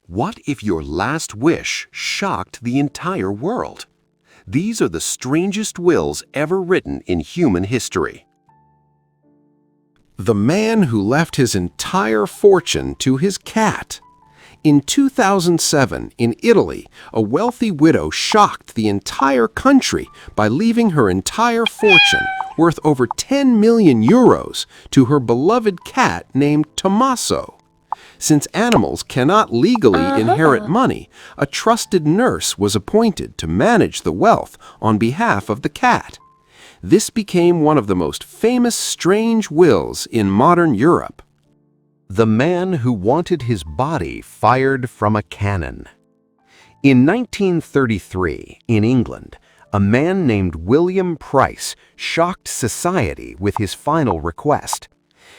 What if your last wish shocked the entire world? These are the strangest wills ever written in human history. The man who left his entire fortune to his cat. In 2007, in Italy, a wealthy widow shocked the entire country by leaving her entire fortune, worth over 10 million euros, to her beloved cat named Tommaso. Since animals cannot legally inherit money, a trusted nurse was appointed to manage the wealth on behalf of the cat. This became one of the most famous strange wills in modern Europe. The man who wanted his body fired from a cannon. In 1933, in England, a man named William Price shocked society with his final request.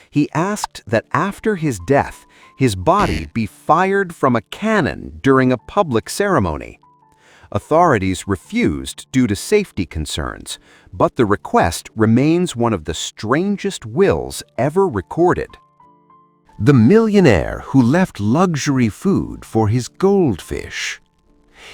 He asked that after his death, his body be fired from a cannon during a public ceremony. Authorities refused due to safety concerns, but the request remains one of the strangest wills ever recorded. The millionaire who left luxury food for his goldfish.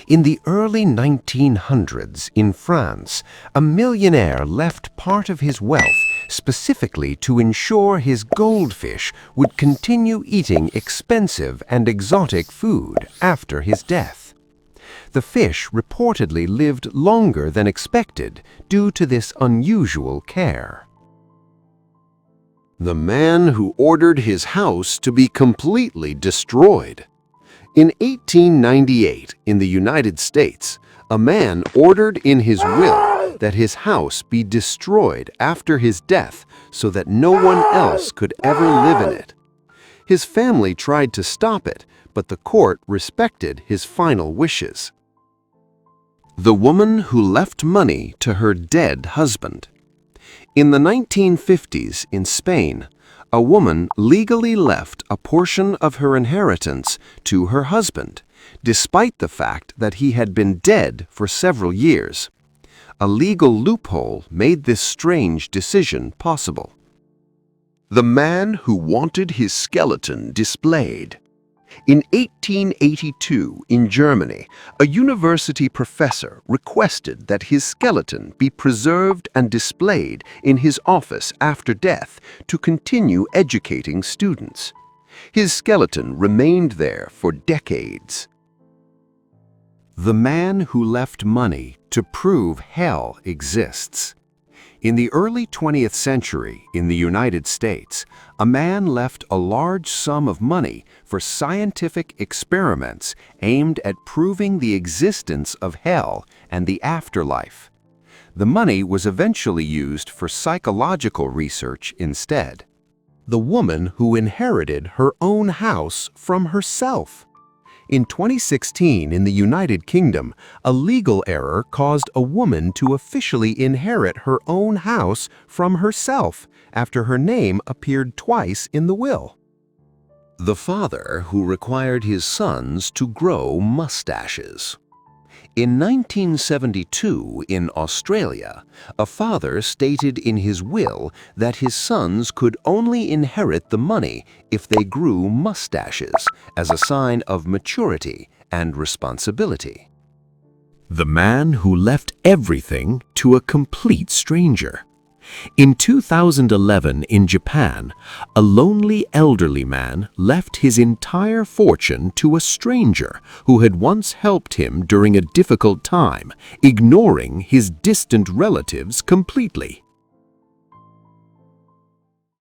In the early 1900s in France, a millionaire left part of his wealth specifically to ensure his goldfish would continue eating expensive and exotic food after his death. The fish reportedly lived longer than expected due to this unusual care. The man who ordered his house to be completely destroyed. In 1898, in the United States, a man ordered in his will that his house be destroyed after his death so that no one else could ever live in it. His family tried to stop it, but the court respected his final wishes. The woman who left money to her dead husband. In the 1950s in Spain, a woman legally left a portion of her inheritance to her husband, despite the fact that he had been dead for several years. A legal loophole made this strange decision possible. The man who wanted his skeleton displayed. In 1882, in Germany, a university professor requested that his skeleton be preserved and displayed in his office after death to continue educating students. His skeleton remained there for decades. The man who left money to prove hell exists. In the early 20th century, in the United States, a man left a large sum of money for scientific experiments aimed at proving the existence of hell and the afterlife. The money was eventually used for psychological research instead. The woman who inherited her own house from herself. In 2016, in the United Kingdom, a legal error caused a woman to officially inherit her own house from herself after her name appeared twice in the will. The father who required his sons to grow mustaches. In 1972, in Australia, a father stated in his will that his sons could only inherit the money if they grew mustaches as a sign of maturity and responsibility. The man who left everything to a complete stranger. In 2011 in Japan, a lonely elderly man left his entire fortune to a stranger who had once helped him during a difficult time, ignoring his distant relatives completely.